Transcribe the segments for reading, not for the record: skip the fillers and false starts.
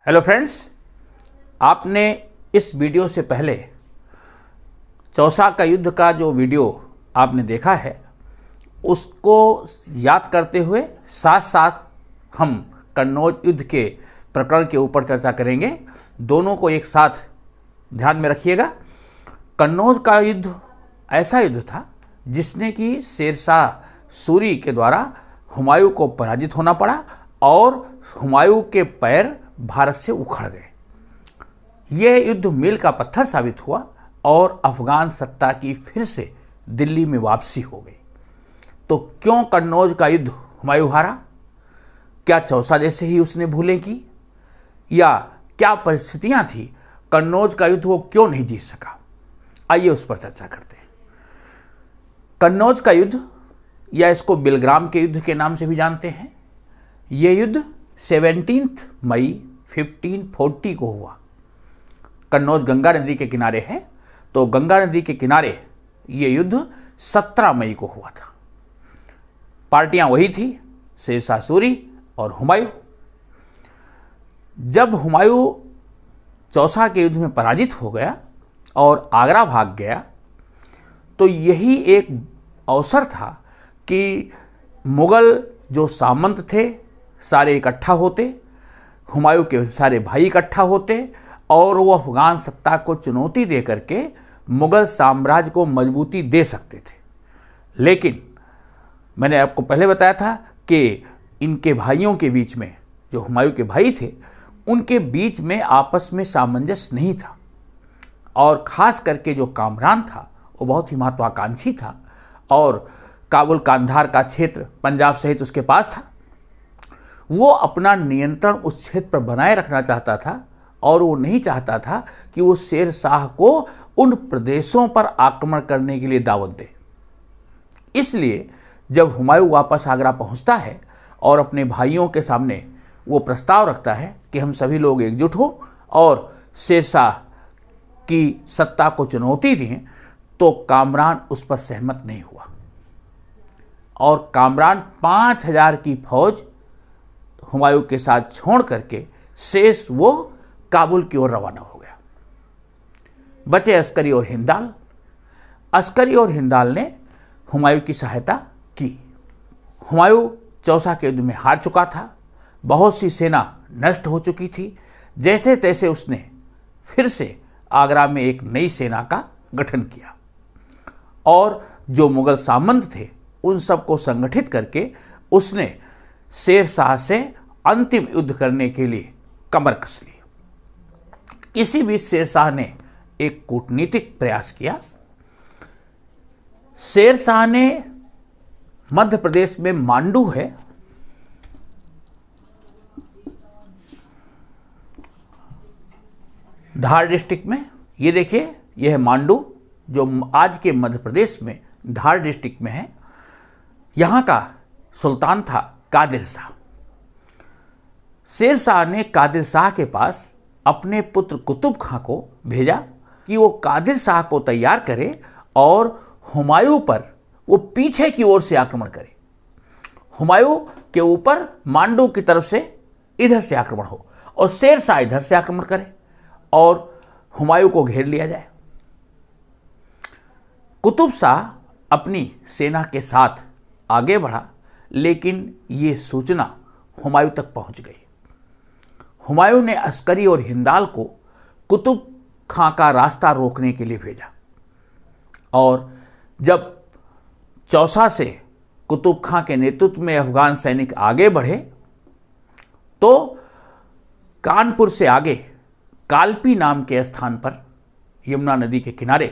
Hello friends, आपने इस video से पहले चौसा का युद्ध का जो वीडियो आपने देखा है उसको याद करते हुए साथ साथ हम कन्नौज युद्ध के प्रकरण के ऊपर चर्चा करेंगे। दोनों को एक साथ ध्यान में रखिएगा। कन्नौज का युद्ध ऐसा युद्ध था जिसने कि शेरशाह सूरी के द्वारा हुमायूं को पराजित होना पड़ा और हुमायूं के पैर भारत से उखड़ गए। यह युद्ध मील का पत्थर साबित हुआ और अफगान सत्ता की फिर से दिल्ली में वापसी हो गई। तो क्यों कन्नौज का युद्ध हुमायूं हारा? क्या चौसा जैसे ही उसने भूलें की, या क्या परिस्थितियां थी कन्नौज का युद्ध वो क्यों नहीं जीत सका? आइए उस पर चर्चा करते हैं। कन्नौज का युद्ध, या इसको बिलग्राम के युद्ध के नाम से भी जानते हैं, यह युद्ध 17 मई 1540 को हुआ। कन्नौज गंगा नदी के किनारे है, तो गंगा नदी के किनारे ये युद्ध 17 मई को हुआ था। पार्टियां वही थी, शेरशाह सूरी और हुमायूं। जब हुमायूं चौसा के युद्ध में पराजित हो गया और आगरा भाग गया, तो यही एक अवसर था कि मुगल जो सामंत थे सारे इकट्ठा होते, हुमायूं के सारे भाई इकट्ठा होते और वो अफगान सत्ता को चुनौती दे करके मुगल साम्राज्य को मजबूती दे सकते थे। लेकिन मैंने आपको पहले बताया था कि इनके भाइयों के बीच में, जो हुमायूं के भाई थे, उनके बीच में आपस में सामंजस्य नहीं था और ख़ास करके जो कामरान था वो बहुत ही महत्वाकांक्षी था और काबुल कांधार का क्षेत्र पंजाब सहित उसके पास था। वो अपना नियंत्रण उस क्षेत्र पर बनाए रखना चाहता था और वो नहीं चाहता था कि वो शेरशाह को उन प्रदेशों पर आक्रमण करने के लिए दावत दे। इसलिए जब हुमायूं वापस आगरा पहुंचता है और अपने भाइयों के सामने वो प्रस्ताव रखता है कि हम सभी लोग एकजुट हों और शेरशाह की सत्ता को चुनौती दें, तो कामरान उस पर सहमत नहीं हुआ और कामरान 5000 की फौज हुमायूं के साथ छोड़ करके शेष वो काबुल की ओर रवाना हो गया। बचे अस्करी और हिंदाल। अस्करी और हिंदाल ने हुमायूं की सहायता की। हुमायूं चौसा के युद्ध में हार चुका था, बहुत सी सेना नष्ट हो चुकी थी। जैसे तैसे उसने फिर से आगरा में एक नई सेना का गठन किया और जो मुगल सामंत थे उन सबको संगठित करके उसने शेरशाह से अंतिम युद्ध करने के लिए कमर कस ली। इसी बीच शेरशाह ने एक कूटनीतिक प्रयास किया। शेरशाह ने मध्य प्रदेश में मांडू है, धार डिस्ट्रिक्ट में, ये देखिए यह है मांडू जो आज के मध्य प्रदेश में धार डिस्ट्रिक्ट में है। यहाँ का सुल्तान था कादिर शाह। शेरशाह ने कादिर शाह के पास अपने पुत्र कुतुब खां को भेजा कि वो कादिर शाह को तैयार करे और हुमायूं पर वो पीछे की ओर से आक्रमण करे। हुमायूं के ऊपर मांडू की तरफ से इधर से आक्रमण हो और शेरशाह इधर से आक्रमण करे और हुमायूं को घेर लिया जाए। कुतुब शाह अपनी सेना के साथ आगे बढ़ा, लेकिन ये सूचना हुमायूं तक पहुंच गई। हुमायूं ने अस्करी और हिंदाल को कुतुब खां का रास्ता रोकने के लिए भेजा और जब चौसा से कुतुब खां के नेतृत्व में अफगान सैनिक आगे बढ़े तो कानपुर से आगे कालपी नाम के स्थान पर यमुना नदी के किनारे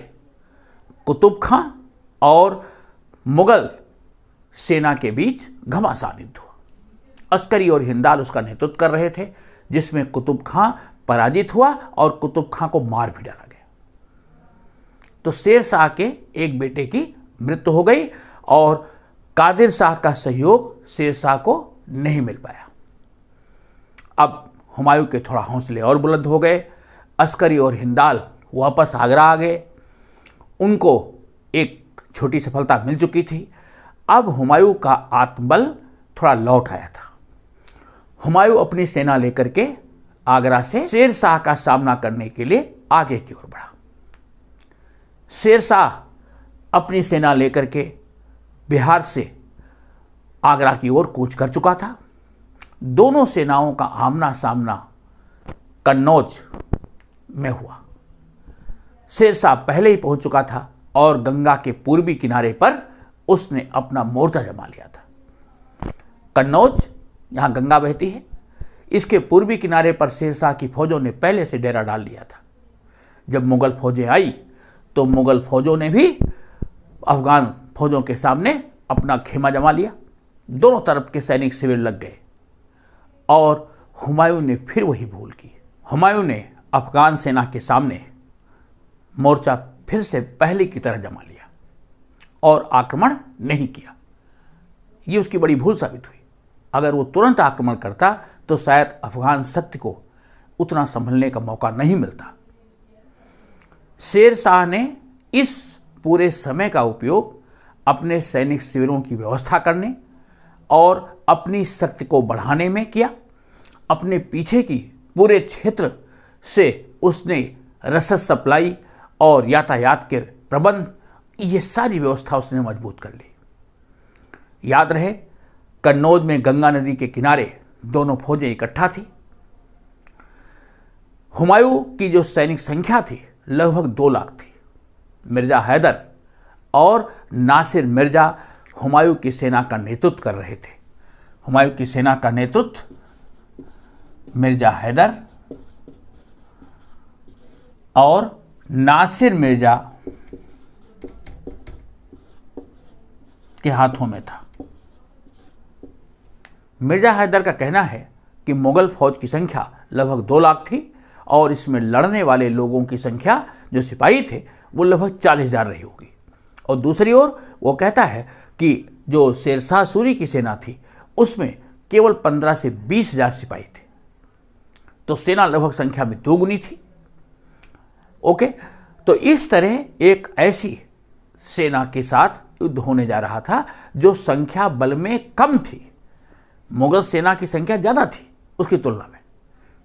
कुतुब खां और मुगल सेना के बीच घमासान युद्ध हुआ। अस्करी और हिंदाल उसका नेतृत्व कर रहे थे, जिसमें कुतुब खां पराजित हुआ और कुतुब खां को मार भी डाला गया। तो शेरशाह के एक बेटे की मृत्यु हो गई और कादिर शाह का सहयोग शेरशाह को नहीं मिल पाया। अब हुमायूं के थोड़ा हौसले और बुलंद हो गए। अस्करी और हिंदाल वापस आगरा आ गए। उनको एक छोटी सफलता मिल चुकी थी। अब हुमायूं का आत्मबल थोड़ा लौट आया था। हुमायूं अपनी सेना लेकर के आगरा से शेर शाह का सामना करने के लिए आगे की ओर बढ़ा। शेर शाह अपनी सेना लेकर के बिहार से आगरा की ओर कूच कर चुका था। दोनों सेनाओं का आमना सामना कन्नौज में हुआ। शेर शाह पहले ही पहुंच चुका था और गंगा के पूर्वी किनारे पर उसने अपना मोर्चा जमा लिया था। कन्नौज, यहां गंगा बहती है, इसके पूर्वी किनारे पर शेर शाह की फौजों ने पहले से डेरा डाल लिया था। जब मुगल फौजें आई तो मुगल फौजों ने भी अफगान फौजों के सामने अपना खेमा जमा लिया। दोनों तरफ के सैनिक शिविर लग गए और हुमायूं ने फिर वही भूल की। हुमायूं ने अफगान सेना के सामने मोर्चा फिर से पहले की तरह जमा लिया और आक्रमण नहीं किया। ये उसकी बड़ी भूल साबित हुई। अगर वो तुरंत आक्रमण करता तो शायद अफगान शक्ति को उतना संभलने का मौका नहीं मिलता। शेर शाह ने इस पूरे समय का उपयोग अपने सैनिक शिविरों की व्यवस्था करने और अपनी शक्ति को बढ़ाने में किया। अपने पीछे की पूरे क्षेत्र से उसने रसद सप्लाई और यातायात के प्रबंध, ये सारी व्यवस्था उसने मजबूत कर ली। याद रहे, कन्नौज में गंगा नदी के किनारे दोनों फौजें इकट्ठा थी। हुमायूं की जो सैनिक संख्या थी लगभग 2 लाख थी। मिर्जा हैदर और नासिर मिर्जा हुमायूं की सेना का नेतृत्व कर रहे थे। हुमायूं की सेना का नेतृत्व मिर्जा हैदर और नासिर मिर्जा के हाथों में था। मिर्जा हैदर का कहना है कि मुगल फौज की संख्या लगभग 2 लाख थी और इसमें लड़ने वाले लोगों की संख्या, जो सिपाही थे, वो लगभग 40,000 रही होगी। और दूसरी ओर वो कहता है कि जो शेरशाह सूरी की सेना थी उसमें केवल 15 से 20,000 सिपाही थे। तो सेना लगभग संख्या में 2 गुनी थी। ओके, तो इस तरह एक ऐसी सेना के साथ युद्ध होने जा रहा था जो संख्या बल में कम थी। मुगल सेना की संख्या ज़्यादा थी उसकी तुलना में।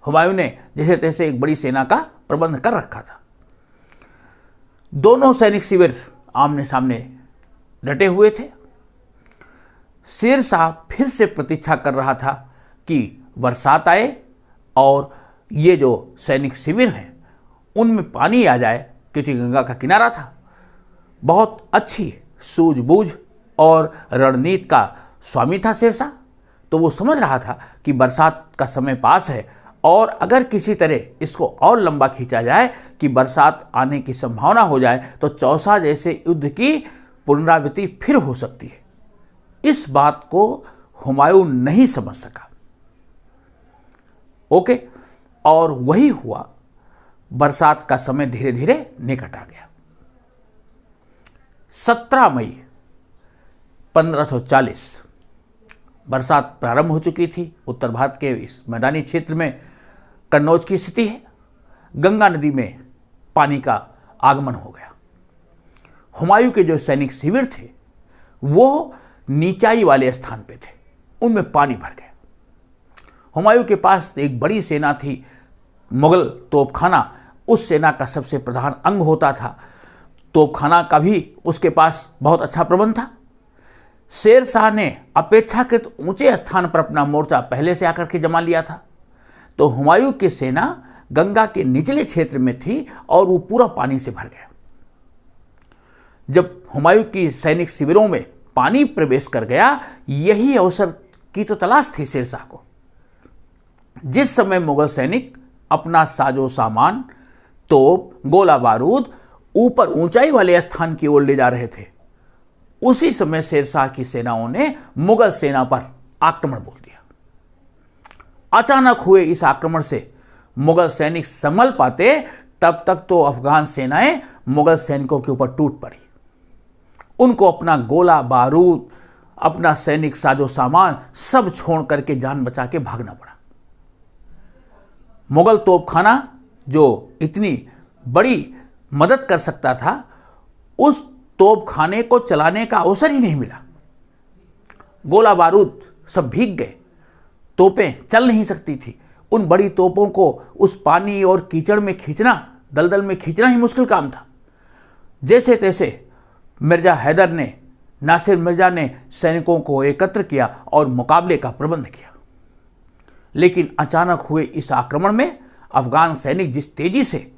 हुमायूं ने जैसे तैसे एक बड़ी सेना का प्रबंध कर रखा था। दोनों सैनिक शिविर आमने सामने डटे हुए थे। शेर शाह फिर से प्रतीक्षा कर रहा था कि बरसात आए और ये जो सैनिक शिविर हैं उनमें पानी आ जाए, क्योंकि गंगा का किनारा था। बहुत अच्छी सूझबूझ और रणनीति का स्वामी था शेर शाह। तो वो समझ रहा था कि बरसात का समय पास है और अगर किसी तरह इसको और लंबा खींचा जाए कि बरसात आने की संभावना हो जाए तो चौसा जैसे युद्ध की पुनरावृत्ति फिर हो सकती है। इस बात को हुमायूं नहीं समझ सका। ओके, और वही हुआ। बरसात का समय धीरे धीरे निकट आ गया। 17 मई 1540 बरसात प्रारंभ हो चुकी थी। उत्तर भारत के इस मैदानी क्षेत्र में कन्नौज की स्थिति है। गंगा नदी में पानी का आगमन हो गया। हुमायूं के जो सैनिक शिविर थे वो नीचाई वाले स्थान पे थे, उनमें पानी भर गया। हुमायूं के पास एक बड़ी सेना थी, मुगल तोपखाना उस सेना का सबसे प्रधान अंग होता था। तोपखाना का भी उसके पास बहुत अच्छा प्रबंध था। शेर शाह ने अपेक्षाकृत ऊंचे स्थान पर अपना मोर्चा पहले से आकर के जमा लिया था। तो हुमायूं की सेना गंगा के निचले क्षेत्र में थी और वो पूरा पानी से भर गया। जब हुमायूं की सैनिक शिविरों में पानी प्रवेश कर गया, यही अवसर की तो तलाश थी शेर शाह को। जिस समय मुगल सैनिक अपना साजो सामान, तोप, गोला बारूद ऊपर ऊंचाई वाले स्थान की ओर ले जा रहे थे, उसी समय शेर शाह की सेनाओं ने मुगल सेना पर आक्रमण बोल दिया। अचानक हुए इस आक्रमण से मुगल सैनिक संभल पाते तब तक तो अफगान सेनाएं मुगल सैनिकों के ऊपर टूट पड़ी। उनको अपना गोला बारूद, अपना सैनिक साजो सामान सब छोड़ करके जान बचा के भागना पड़ा। मुगल तोपखाना जो इतनी बड़ी मदद कर सकता था, उस तोपखाने को चलाने का अवसर ही नहीं मिला। गोला बारूद सब भीग गए, तोपें चल नहीं सकती थी, उन बड़ी तोपों को उस पानी और कीचड़ में खींचना, दलदल में खींचना ही मुश्किल काम था। जैसे तैसे मिर्जा हैदर ने, नासिर मिर्जा ने सैनिकों को एकत्र किया और मुकाबले का प्रबंध किया। लेकिन अचानक हुए इस आक्रमण में अफगान सैनिक जिस तेजी से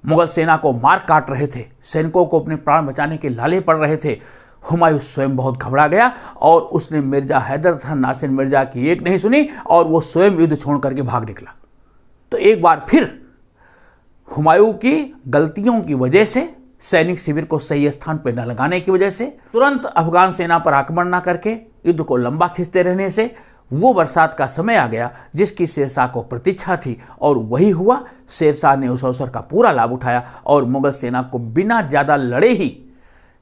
मुगल सेना को मार काट रहे थे, सैनिकों को अपने प्राण बचाने के लाले पड़ रहे थे, हुमायूं स्वयं बहुत घबरा गया और उसने मिर्जा हैदर तथा नासिर मिर्जा की एक नहीं सुनी और वो स्वयं युद्ध छोड़ करके भाग निकला। तो एक बार फिर हुमायूं की गलतियों की वजह से, सैनिक शिविर को सही स्थान पर न लगाने की वजह से, तुरंत अफगान सेना पर आक्रमण न करके युद्ध को लंबा खींचते रहने से वो बरसात का समय आ गया जिसकी शेरशाह को प्रतीक्षा थी, और वही हुआ। शेरशाह ने उस अवसर का पूरा लाभ उठाया और मुगल सेना को बिना ज्यादा लड़े ही,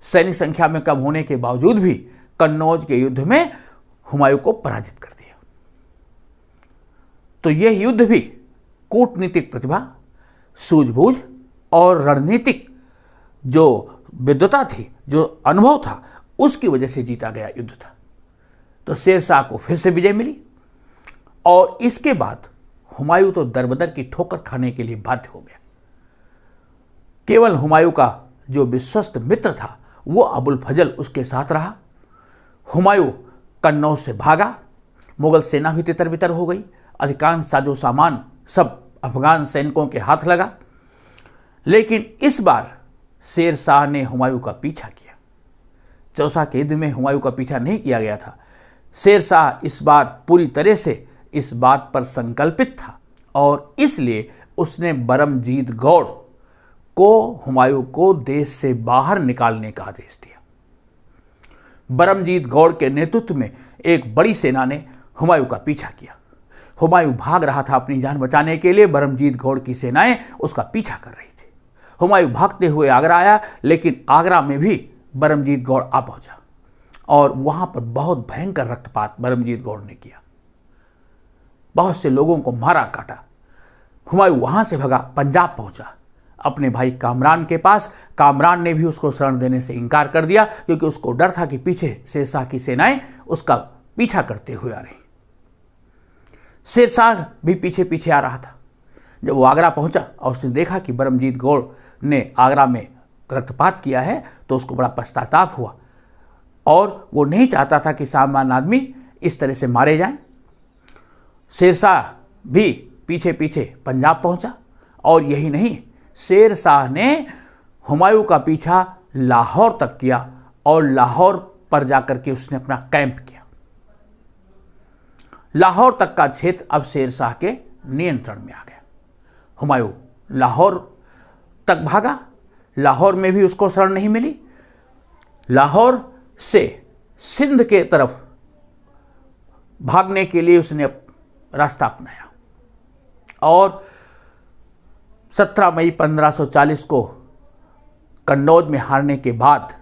सैनिक संख्या में कम होने के बावजूद भी, कन्नौज के युद्ध में हुमायूं को पराजित कर दिया। तो यह युद्ध भी कूटनीतिक प्रतिभा, सूझबूझ और रणनीतिक जो विद्वता थी, जो अनुभव था, उसकी वजह से जीता गया युद्ध था। तो शेरशाह को फिर से विजय मिली और इसके बाद हुमायूं तो दरबदर की ठोकर खाने के लिए बाध्य हो गया। केवल हुमायूं का जो विश्वस्त मित्र था वो अबुल फजल उसके साथ रहा। हुमायूं कन्नौज से भागा, मुगल सेना भी तितर बितर हो गई, अधिकांश साजो सामान सब अफगान सैनिकों के हाथ लगा। लेकिन इस बार शेरशाह ने हुमायूं का पीछा किया। चौसा के युद्ध में हुमायूं का पीछा नहीं किया गया था। शेरशाह इस बार पूरी तरह से इस बात पर संकल्पित था और इसलिए उसने बरमजीत गौड़ को हुमायूं को देश से बाहर निकालने का आदेश दिया। बरमजीत गौड़ के नेतृत्व में एक बड़ी सेना ने हुमायूं का पीछा किया। हुमायूं भाग रहा था अपनी जान बचाने के लिए, बरमजीत गौड़ की सेनाएं उसका पीछा कर रही थी। हुमायूं भागते हुए आगरा आया, लेकिन आगरा में भी बरमजीत गौड़ आ पहुंचा और वहां पर बहुत भयंकर रक्तपात बरमजीत गौड़ ने किया। बहुत से लोगों को मारा काटा। हुमायूं वहां से भगा, पंजाब पहुंचा अपने भाई कामरान के पास। कामरान ने भी उसको शरण देने से इनकार कर दिया क्योंकि उसको डर था कि पीछे शेरशाह की सेनाएं उसका पीछा करते हुए आ रही। शेरशाह भी पीछे पीछे आ रहा था। जब वो आगरा पहुंचा और उसने देखा कि बरमजीत गौड़ ने आगरा में रक्तपात किया है तो उसको बड़ा पश्चाताप हुआ और वो नहीं चाहता था कि सामान्य आदमी इस तरह से मारे जाएं। शेरशाह भी पीछे पीछे पंजाब पहुंचा और यही नहीं, शेरशाह ने हुमायूं का पीछा लाहौर तक किया और लाहौर पर जाकर के उसने अपना कैंप किया। लाहौर तक का क्षेत्र अब शेरशाह के नियंत्रण में आ गया। हुमायूं लाहौर तक भागा, लाहौर में भी उसको शरण नहीं मिली। लाहौर से सिंध के तरफ भागने के लिए उसने रास्ता अपनाया और 17 मई 1540 को कन्नौज में हारने के बाद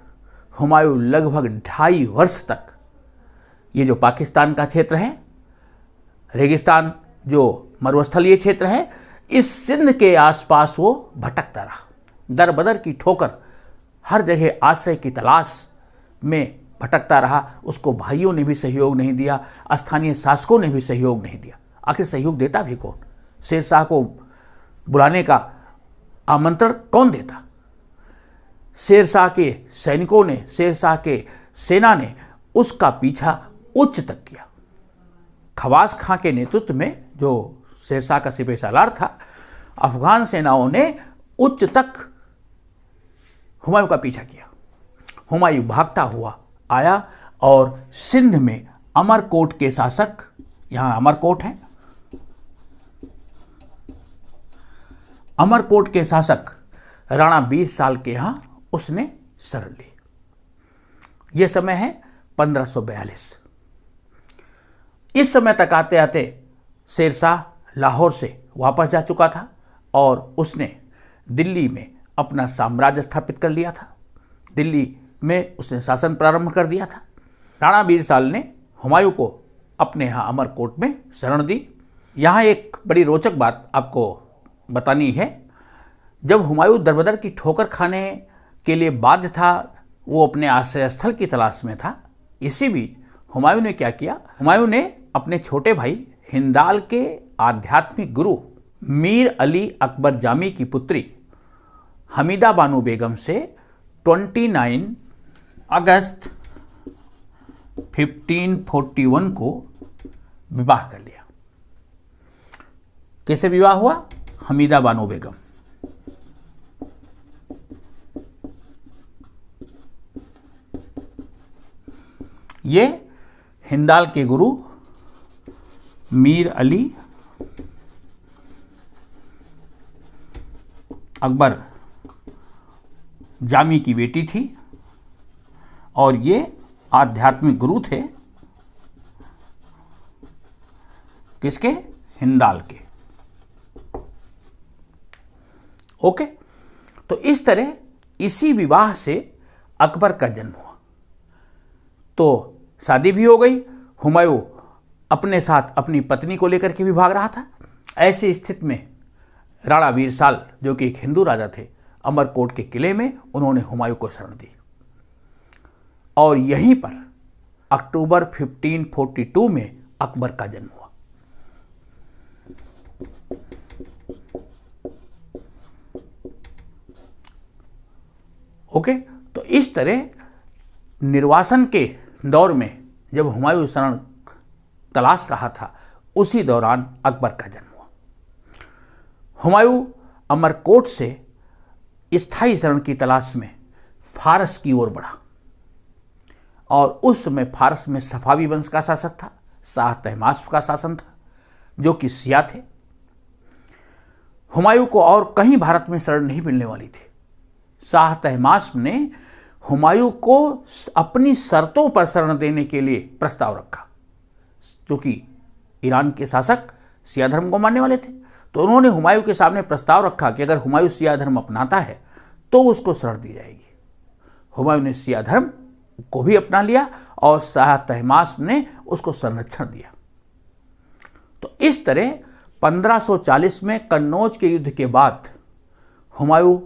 हुमायूं लगभग 2.5 वर्ष तक ये जो पाकिस्तान का क्षेत्र है, रेगिस्तान जो मरुस्थलीय क्षेत्र है, इस सिंध के आसपास वो भटकता रहा। दर बदर की ठोकर, हर जगह आश्रय की तलाश में भटकता रहा। उसको भाइयों ने भी सहयोग नहीं दिया, स्थानीय शासकों ने भी सहयोग नहीं दिया। आखिर सहयोग देता भी कौन? शेरशाह को बुलाने का आमंत्रण कौन देता? शेरशाह के सैनिकों ने, शेरशाह के सेना ने उसका पीछा उच्च तक किया। खवास खां के नेतृत्व में, जो शेरशाह का सिपह सालार था, अफगान सेनाओं ने उच्च तक हुमायूं का पीछा किया। हुमायूं भागता हुआ आया और सिंध में अमरकोट के शासक, यहां अमरकोट है, अमरकोट के शासक राणा बीरसाल के यहां उसने शरण ली। यह समय है 1542। इस समय तक आते आते शेरशाह लाहौर से वापस जा चुका था और उसने दिल्ली में अपना साम्राज्य स्थापित कर लिया था। दिल्ली में उसने शासन प्रारंभ कर दिया था। राणा बीरसाल ने हुमायूं को अपने यहाँ अमरकोट में शरण दी। यहाँ एक बड़ी रोचक बात आपको बतानी है। जब हुमायूं दरबदर की ठोकर खाने के लिए बाध्य था, वो अपने आश्रय स्थल की तलाश में था। इसी बीच हुमायूं ने क्या किया? हुमायूं ने अपने छोटे भाई हिंदाल के आध्यात्मिक गुरु मीर अली अकबर जामी की पुत्री हमीदा बानो बेगम से 29 अगस्त 1541 को विवाह कर लिया। कैसे विवाह हुआ? हमीदा बानो बेगम। ये हिंदाल के गुरु मीर अली अकबर जामी की बेटी थी और ये आध्यात्मिक गुरु थे किसके? हिंदाल के। ओके, तो इस तरह इसी विवाह से अकबर का जन्म हुआ। तो शादी भी हो गई। हुमायूं अपने साथ अपनी पत्नी को लेकर के भी भाग रहा था। ऐसी स्थिति में राणा वीरसाल, जो कि एक हिंदू राजा थे, अमरकोट के किले में उन्होंने हुमायूं को शरण दी और यहीं पर अक्टूबर 1542 में अकबर का जन्म हुआ। ओके, तो इस तरह निर्वासन के दौर में जब हुमायूं शरण तलाश रहा था, उसी दौरान अकबर का जन्म हुआ। हुमायूं अमरकोट से स्थायी शरण की तलाश में फारस की ओर बढ़ा और उस समय फारस में सफावी वंश का शासक था, शाह तहमास्प का शासन था, जो कि शिया थे। हुमायूं को और कहीं भारत में शरण नहीं मिलने वाली थी। शाह तहमास्प ने हुमायूं को अपनी शर्तों पर शरण देने के लिए प्रस्ताव रखा, क्योंकि ईरान के शासक शिया धर्म को मानने वाले थे। तो उन्होंने हुमायूं के सामने प्रस्ताव रखा कि अगर हुमायूं शिया धर्म अपनाता है तो उसको शरण दी जाएगी। हुमायूं ने शिया धर्म को भी अपना लिया और शाह तहमास्प ने उसको संरक्षण दिया। तो इस तरह 1540 में कन्नौज के युद्ध के बाद हुमायूं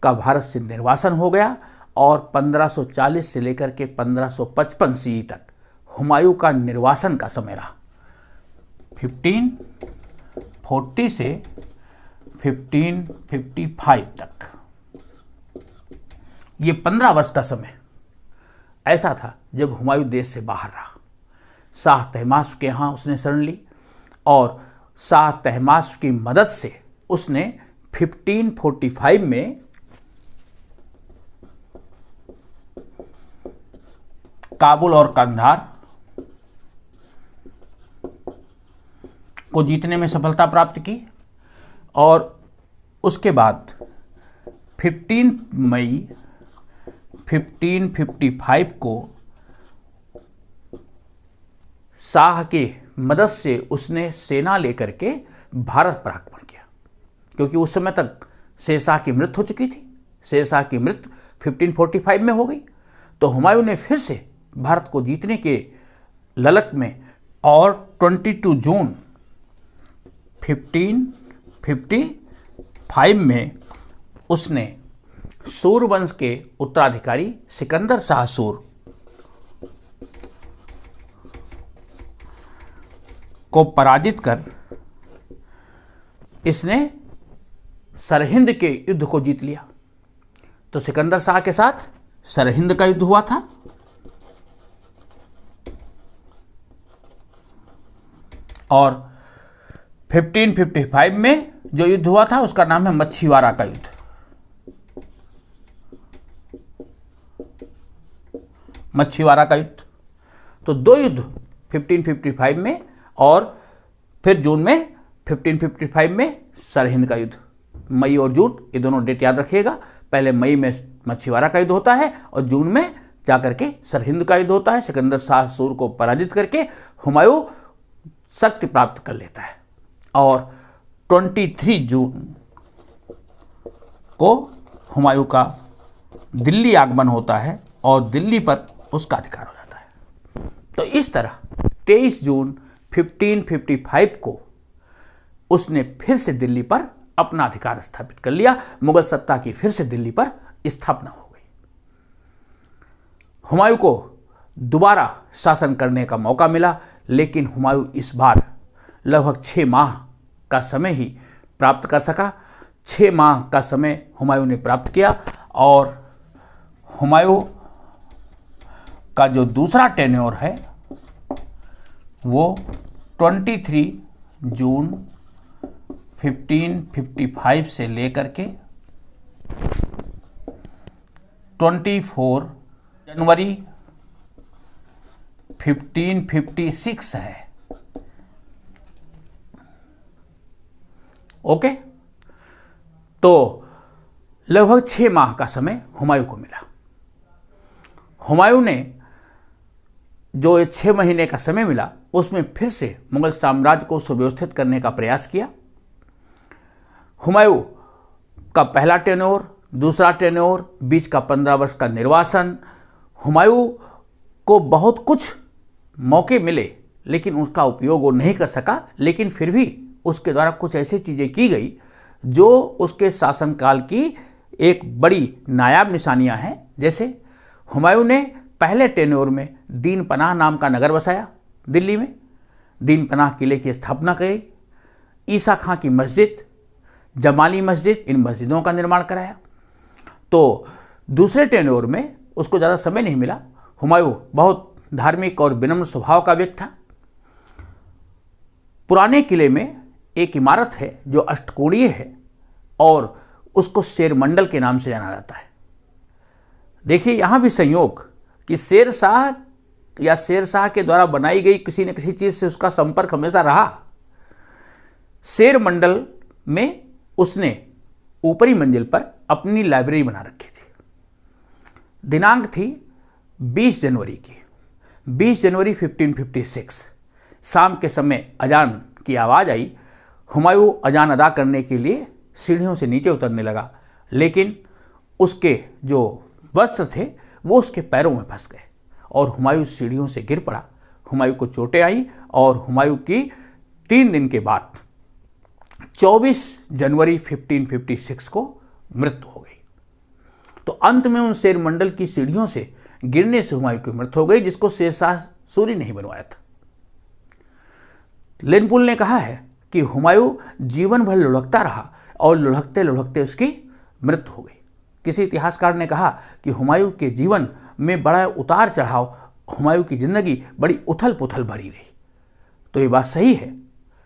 का भारत से निर्वासन हो गया और 1540 से लेकर के 1555 ईस्वी तक हुमायूं का निर्वासन का समय रहा। 1540 से 1555 तक ये 15 वर्ष का समय ऐसा था जब हुमायूं देश से बाहर रहा। शाह तहमास्प के यहाँ उसने शरण ली और शाह तहमास्प की मदद से उसने 1545 में काबुल और कंधार को जीतने में सफलता प्राप्त की और उसके बाद 15 मई 1555 को शाह के मदद से उसने सेना लेकर के भारत पर आक्रमण किया, क्योंकि उस समय तक शेरशाह की मृत्यु हो चुकी थी। शेरशाह की मृत्यु 1545 में हो गई। तो हुमायूं ने फिर से भारत को जीतने के ललक में और 22 जून 1555 में उसने सूर वंश के उत्तराधिकारी सिकंदर शाह सूर को पराजित कर इसने सरहिंद के युद्ध को जीत लिया। तो सिकंदर शाह के साथ सरहिंद का युद्ध हुआ था और 1555 में जो युद्ध हुआ था उसका नाम है मच्छीवाड़ा का युद्ध। मच्छीवाड़ा का युद्ध। तो दो युद्ध 1555 में और फिर जून में 1555 में सरहिंद का युद्ध। मई और जून, ये दोनों डेट याद रखिएगा। पहले मई में मच्छीवाड़ा का युद्ध होता है और जून में जाकर के सरहिंद का युद्ध होता है। सिकंदर शाह सूर को पराजित करके हुमायूं शक्ति प्राप्त कर लेता है और 23 जून को हुमायूं का दिल्ली आगमन होता है और दिल्ली पर उसका अधिकार हो जाता है। तो इस तरह 23 जून 1555 को उसने फिर से दिल्ली पर अपना अधिकार स्थापित कर लिया। मुगल सत्ता की फिर से दिल्ली पर स्थापना हो गई। हुमायूं को दोबारा शासन करने का मौका मिला, लेकिन हुमायूं इस बार लगभग 6 माह का समय ही प्राप्त कर सका। 6 माह का समय हुमायूं ने प्राप्त किया और हुमायूं का जो दूसरा टेन्योर है वो 23 जून 1555 से लेकर के 24 जनवरी 1556 है। ओके, तो लगभग 6 माह का समय हुमायूं को मिला। हुमायूं ने जो 6 महीने का समय मिला उसमें फिर से मुगल साम्राज्य को सुव्यवस्थित करने का प्रयास किया। हुमायूं का पहला टेन्योर, दूसरा टेन्योर, बीच का 15 वर्ष का निर्वासन, हुमायूं को बहुत कुछ मौके मिले लेकिन उसका उपयोग वो नहीं कर सका। लेकिन फिर भी उसके द्वारा कुछ ऐसी चीज़ें की गई जो उसके शासनकाल की एक बड़ी नायाब निशानियां हैं। जैसे हुमायूं ने पहले टेन्योर में दीन पनाह नाम का नगर बसाया दिल्ली में, दीन पनाह किले की स्थापना करी, ईसा खां की मस्जिद, जमाली मस्जिद, इन मस्जिदों का निर्माण कराया। तो दूसरे टेन्योर में उसको ज़्यादा समय नहीं मिला। हुमायूं बहुत धार्मिक और विनम्र स्वभाव का व्यक्ति था। पुराने किले में एक इमारत है जो अष्टकोणीय है और उसको शेर मंडल के नाम से जाना जाता है। देखिए यहाँ भी संयोग कि शेर शाह या शेर शाह के द्वारा बनाई गई किसी न किसी चीज़ से उसका संपर्क हमेशा रहा। शेर मंडल में उसने ऊपरी मंजिल पर अपनी लाइब्रेरी बना रखी थी। दिनांक थी 20 जनवरी की, 20 जनवरी 1556। शाम के समय अजान की आवाज़ आई। हुमायूं अजान अदा करने के लिए सीढ़ियों से नीचे उतरने लगा, लेकिन उसके जो वस्त्र थे वो उसके पैरों में फंस गए और हुमायूं सीढ़ियों से गिर पड़ा। हुमायूं को चोटें आई और हुमायूं की 3 दिन के बाद 24 जनवरी 1556 को मृत्यु हो गई। तो अंत में उन शेर मंडल की सीढ़ियों से गिरने से हुमायूं की मृत्यु हो गई, जिसको शेरशाह सूरी नहीं बनवाया था। लेनपुल ने कहा है कि हुमायूं जीवन भर लुढ़कता रहा और लुढ़कते लुढ़कते उसकी मृत्यु हो गई। किसी इतिहासकार ने कहा कि हुमायूं के जीवन में बड़ा उतार चढ़ाव, हुमायूं की जिंदगी बड़ी उथल पुथल भरी रही। तो ये बात सही है।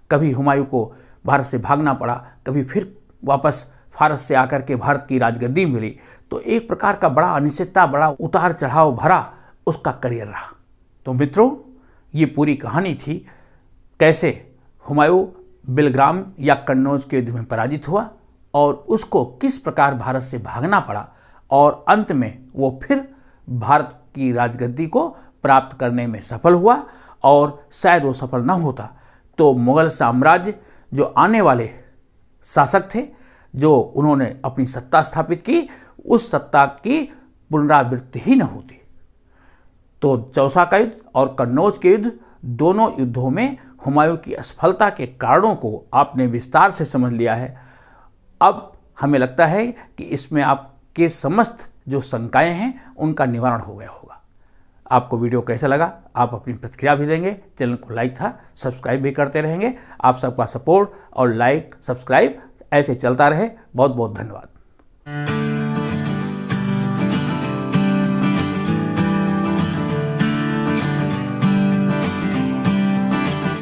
कभी हुमायूं को भारत से भागना पड़ा, कभी फिर वापस फारस से आकर के भारत की राजगद्दी मिली। तो एक प्रकार का बड़ा अनिश्चितता, बड़ा उतार चढ़ाव भरा उसका करियर रहा। तो मित्रों, ये पूरी कहानी थी कैसे हुमायूं बिलग्राम या कन्नौज के युद्ध में पराजित हुआ और उसको किस प्रकार भारत से भागना पड़ा और अंत में वो फिर भारत की राजगद्दी को प्राप्त करने में सफल हुआ। और शायद वो सफल न होता तो मुगल साम्राज्य जो आने वाले शासक थे, जो उन्होंने अपनी सत्ता स्थापित की, उस सत्ता की पुनरावृत्ति ही न होती। तो चौसा का युद्ध और कन्नौज के युद्ध, दोनों युद्धों में हुमायूं की असफलता के कारणों को आपने विस्तार से समझ लिया है। अब हमें लगता है कि इसमें आपके समस्त जो शंकाएं हैं उनका निवारण हो गया होगा। आपको वीडियो कैसा लगा, आप अपनी प्रतिक्रिया भी देंगे। चैनल को लाइक था, सब्सक्राइब भी करते रहेंगे। आप सबका सपोर्ट और लाइक, सब्सक्राइब ऐसे चलता रहे। बहुत बहुत धन्यवाद।